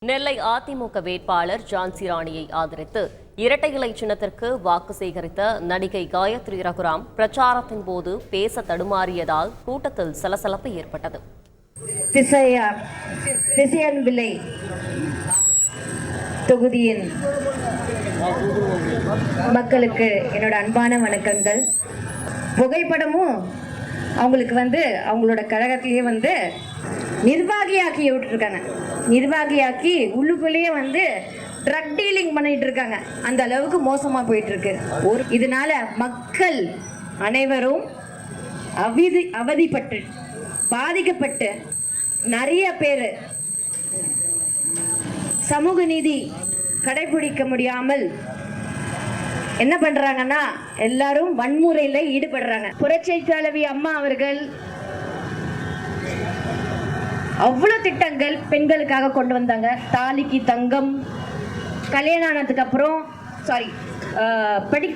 நெல்லை அதிமுக வேட்பாளர் ஜான்சி ராணியை ஆதரித்து இரட்டை இலை சின்னத்திற்கு வாக்கு சேகரித்த நடிகை காயத்ரி ரகுராம் பிரச்சாரத்தின் போது பேச தடுமாறியதால் கூட்டத்தில் சலசலப்பு ஏற்பட்டது. திசையன்விளை தொகுதியின் மக்களுக்கு என்னோட அன்பான வணக்கங்கள். புகைப்படமும் அவங்களுக்கு அவங்களோட கழகத்திலேயே நிர்வாகியாக்கி விட்டுருக்காங்க. நிர்வாகியாக்கி உள்ளுக்குள்ளேயே ட்ரக் டீலிங் பண்ணிட்டு இருக்காங்க. அந்த அளவுக்கு மோசமா போயிட்டு இருக்கு. இதனால மக்கள் அனைவரும் அவதிப்பட்டு பாதிக்கப்பட்டு நிறைய பேர் சமூக நீதி கடைபிடிக்க முடியாமல் என்ன பண்றாங்கன்னா எல்லாரும் வன்முறையில ஈடுபடுறாங்க. புரட்சி தலைவி அம்மா அவர்கள் அவ்வளவு திட்டங்கள் பெண்களுக்காக கொண்டு வந்தாங்க. தாலிக்கு தங்கம், கல்யாணம் ஆனதுக்கு அப்புறம்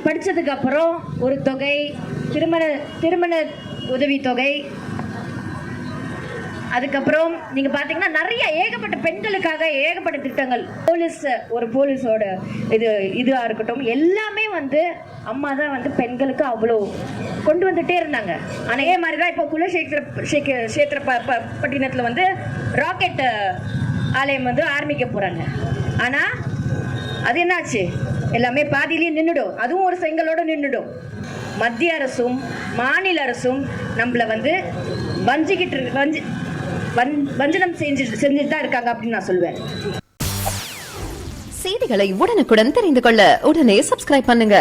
படிச்சதுக்கு அப்புறம் ஒரு தொகை, திருமண உதவி தொகை, அதுக்கப்புறம் நீங்க பாத்தீங்கன்னா நிறைய ஏகப்பட்ட பெண்களுக்காக ஏகப்பட்ட திட்டங்கள். போலீஸோட இதுவா இருக்கட்டும், எல்லாமே அம்மா தான் பெண்களுக்கு அவ்வளோ கொண்டு வந்துட்டே இருந்தாங்க. அதே மாதிரிதான் இப்போ குலசேகர பட்டினத்துல ராக்கெட் ஆலயம் ஆரம்பிக்க போறாங்க. ஆனா அது என்னாச்சு, எல்லாமே பாதியிலேயே நின்றுடும். அதுவும் ஒரு செங்கலோட நின்றுடும். மத்திய அரசும் மாநில அரசும் நம்மள வஞ்சனம் செஞ்சுட்டு தான் இருக்காங்க அப்படின்னு நான் சொல்வேன். செய்திகளை உடனுக்குடன் தெரிந்து கொள்ள உடனே சப்ஸ்கிரைப் பண்ணுங்க.